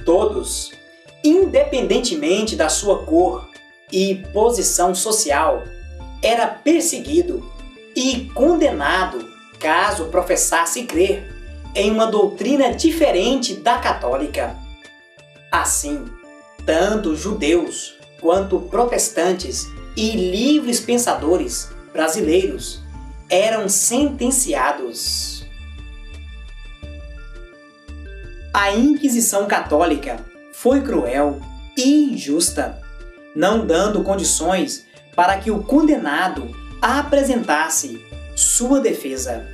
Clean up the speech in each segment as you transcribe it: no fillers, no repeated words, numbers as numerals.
Todos, independentemente da sua cor e posição social, era perseguido e condenado caso professasse crer em uma doutrina diferente da católica. Assim, tanto judeus quanto protestantes e livres pensadores brasileiros eram sentenciados. A Inquisição Católica foi cruel e injusta, não dando condições para que o condenado apresentasse sua defesa.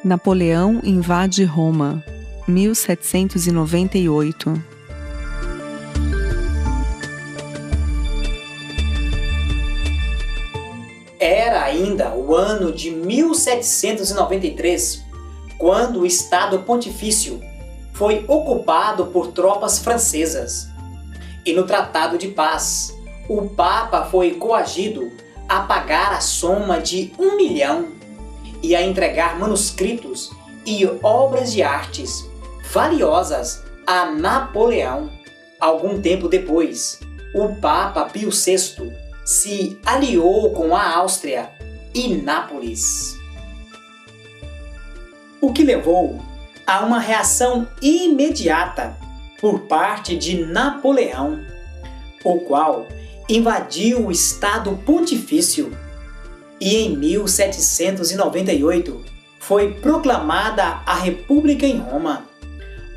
Napoleão invade Roma, 1798. Era ainda o ano de 1793, quando o Estado Pontifício foi ocupado por tropas francesas. E no Tratado de Paz, o Papa foi coagido a pagar a soma de 1 milhão e a entregar manuscritos e obras de artes valiosas a Napoleão. Algum tempo depois, o Papa Pio VI se aliou com a Áustria e Nápoles, o que levou a uma reação imediata por parte de Napoleão, o qual invadiu o Estado Pontifício e em 1798 foi proclamada a República em Roma.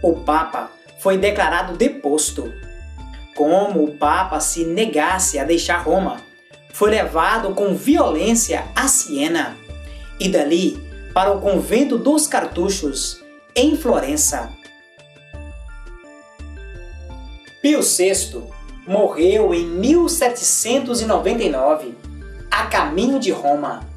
O Papa foi declarado deposto. Como o Papa se negasse a deixar Roma, foi levado com violência a Siena e dali para o convento dos Cartuchos, em Florença. Pio VI morreu em 1799, a caminho de Roma.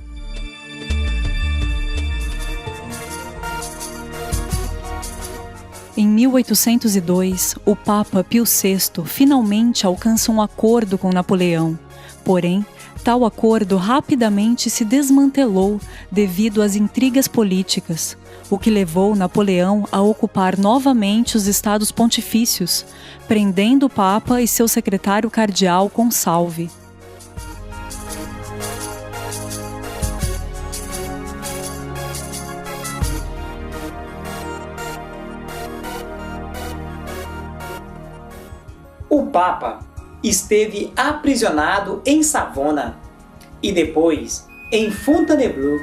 Em 1802, o Papa Pio VI finalmente alcança um acordo com Napoleão. Porém, tal acordo rapidamente se desmantelou devido às intrigas políticas, o que levou Napoleão a ocupar novamente os estados pontifícios, prendendo o Papa e seu secretário cardeal Consalvi. O Papa esteve aprisionado em Savona e depois em Fontainebleau,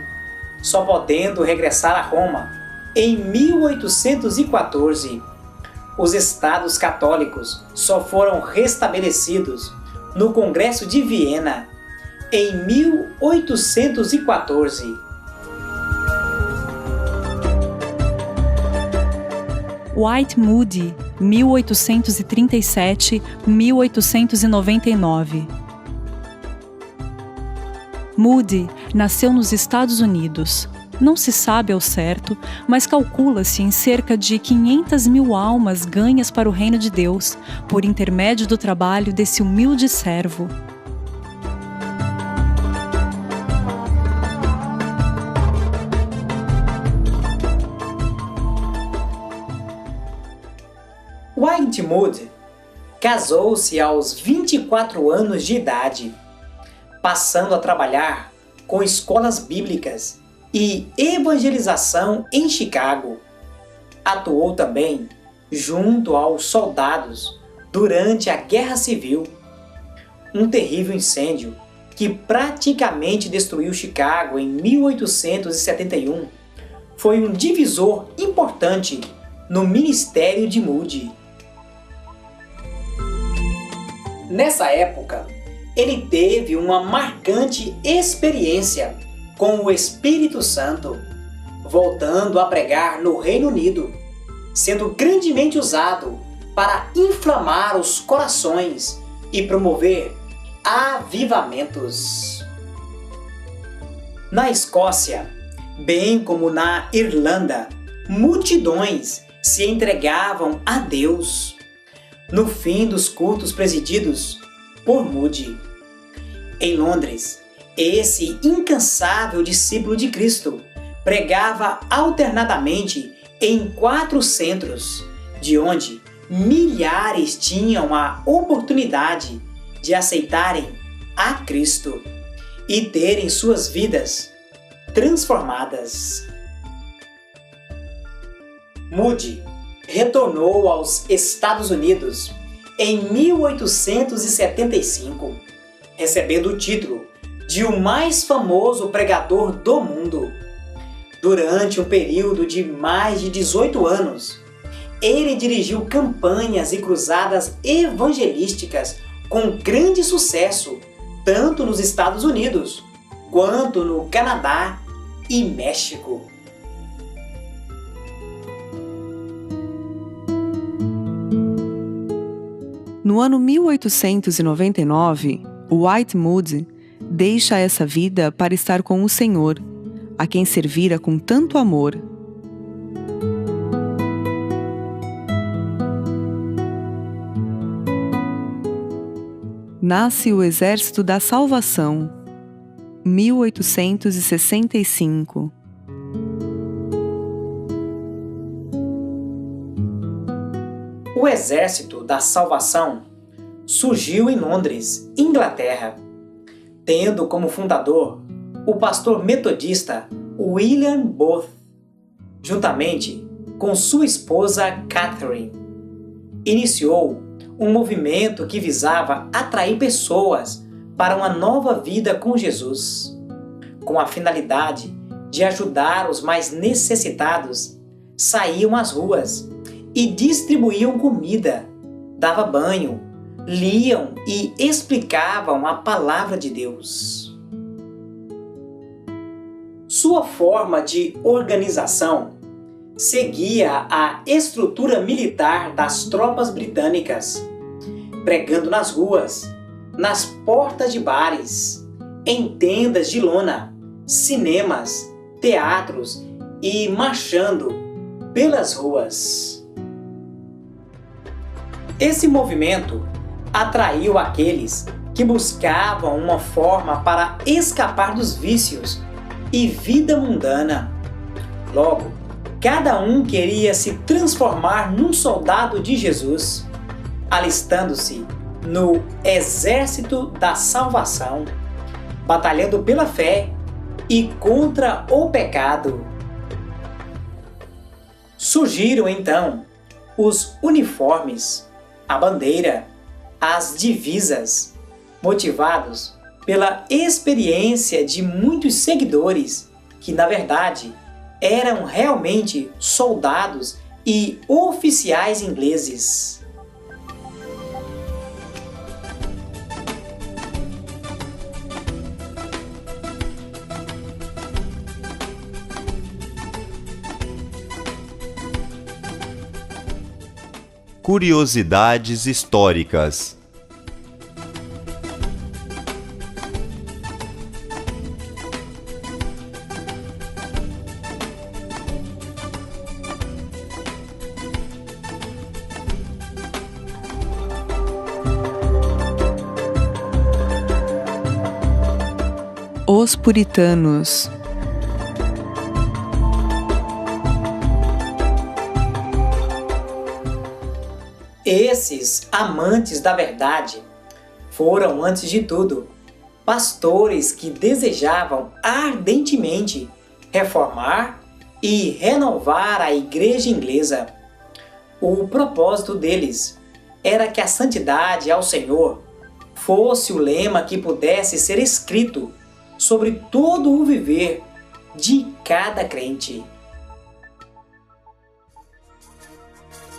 só podendo regressar a Roma em 1814. Os estados católicos só foram restabelecidos no Congresso de Viena em 1814. White Moody, 1837-1899. Moody nasceu nos Estados Unidos. Não se sabe ao certo, mas calcula-se em cerca de 500.000 almas ganhas para o reino de Deus, por intermédio do trabalho desse humilde servo. White Moody casou-se aos 24 anos de idade, passando a trabalhar com escolas bíblicas e evangelização em Chicago. Atuou também junto aos soldados durante a Guerra Civil, um terrível incêndio que praticamente destruiu Chicago em 1871, foi um divisor importante no ministério de Moody. Nessa época, ele teve uma marcante experiência com o Espírito Santo, voltando a pregar no Reino Unido, sendo grandemente usado para inflamar os corações e promover avivamentos. Na Escócia, bem como na Irlanda, multidões se entregavam a Deus no fim dos cultos presididos por Moody. Em Londres, esse incansável discípulo de Cristo pregava alternadamente em 4 centros, de onde milhares tinham a oportunidade de aceitarem a Cristo e terem suas vidas transformadas. Moody retornou aos Estados Unidos em 1875, recebendo o título de o mais famoso pregador do mundo. Durante um período de mais de 18 anos, ele dirigiu campanhas e cruzadas evangelísticas com grande sucesso, tanto nos Estados Unidos quanto no Canadá e México. No ano 1899, Dwight Moody deixa essa vida para estar com o Senhor, a quem servira com tanto amor. Nasce o Exército da Salvação, 1865. O Exército da Salvação surgiu em Londres, Inglaterra, tendo como fundador o pastor metodista William Booth, juntamente com sua esposa Catherine. Iniciou um movimento que visava atrair pessoas para uma nova vida com Jesus, com a finalidade de ajudar os mais necessitados. Saíam às ruas e distribuíam comida, davam banho, liam e explicavam a palavra de Deus. Sua forma de organização seguia a estrutura militar das tropas britânicas, pregando nas ruas, nas portas de bares, em tendas de lona, cinemas, teatros e marchando pelas ruas. Esse movimento atraiu aqueles que buscavam uma forma para escapar dos vícios e vida mundana. Logo, cada um queria se transformar num soldado de Jesus, alistando-se no Exército da Salvação, batalhando pela fé e contra o pecado. Surgiram então os uniformes, a bandeira, as divisas, motivados pela experiência de muitos seguidores que, na verdade, eram realmente soldados e oficiais ingleses. Curiosidades históricas. Os puritanos. Esses amantes da verdade foram, antes de tudo, pastores que desejavam ardentemente reformar e renovar a igreja inglesa. O propósito deles era que a santidade ao Senhor fosse o lema que pudesse ser escrito sobre todo o viver de cada crente.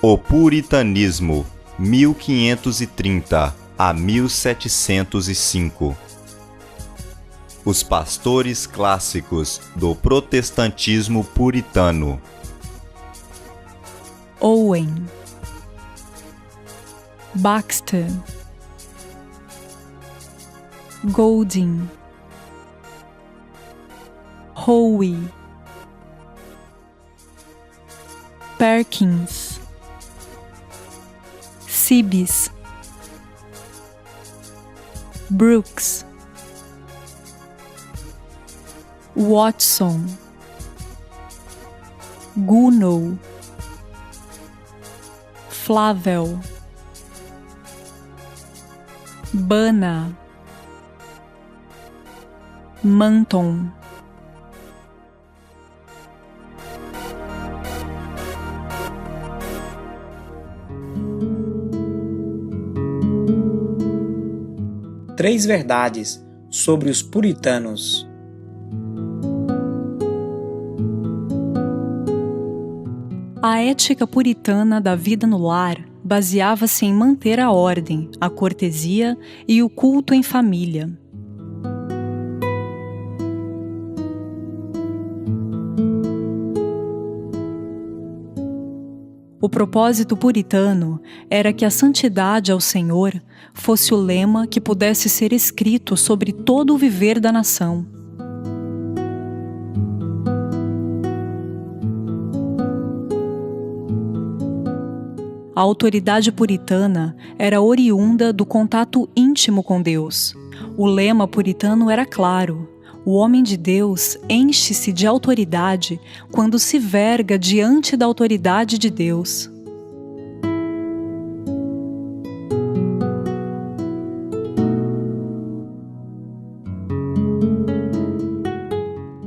O Puritanismo, 1530 a 1705. Os pastores clássicos do protestantismo puritano. Owen, Baxter, Golding, Howe, Perkins, Sibes, Brooks, Watson, Gounod, Flavel, Bana, Manton. Três verdades sobre os puritanos. A ética puritana da vida no lar baseava-se em manter a ordem, a cortesia e o culto em família. O propósito puritano era que a santidade ao Senhor fosse o lema que pudesse ser escrito sobre todo o viver da nação. A autoridade puritana era oriunda do contato íntimo com Deus. O lema puritano era claro: o homem de Deus enche-se de autoridade quando se verga diante da autoridade de Deus.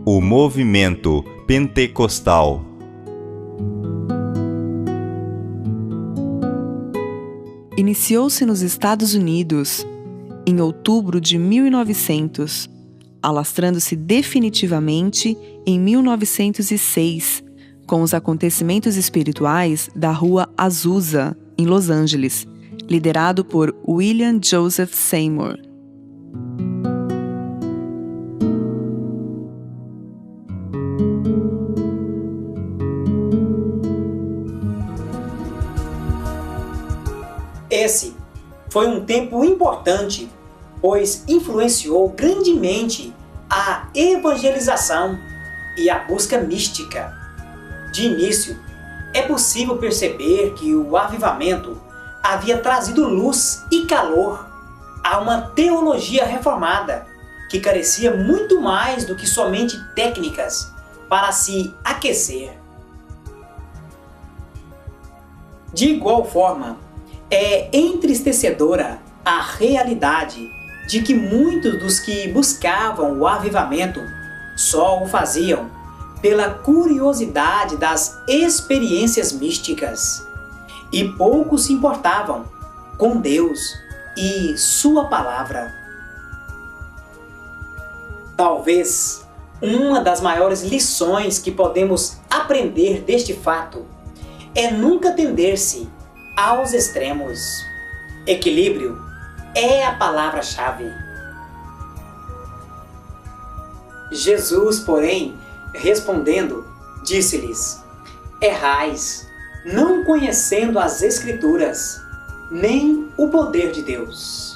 O movimento pentecostal. Iniciou-se nos Estados Unidos em outubro de 1900, alastrando-se definitivamente em 1906, com os acontecimentos espirituais da Rua Azusa, em Los Angeles, liderado por William Joseph Seymour. Esse foi um tempo importante, pois influenciou grandemente a evangelização e a busca mística. De início, é possível perceber que o avivamento havia trazido luz e calor a uma teologia reformada que carecia muito mais do que somente técnicas para se aquecer. De igual forma, é entristecedora a realidade de que muitos dos que buscavam o avivamento só o faziam pela curiosidade das experiências místicas e pouco se importavam com Deus e Sua palavra. Talvez uma das maiores lições que podemos aprender deste fato é nunca tender-se aos extremos. Equilíbrio é a palavra-chave. Jesus, porém, respondendo, disse-lhes: errais, não conhecendo as Escrituras, nem o poder de Deus.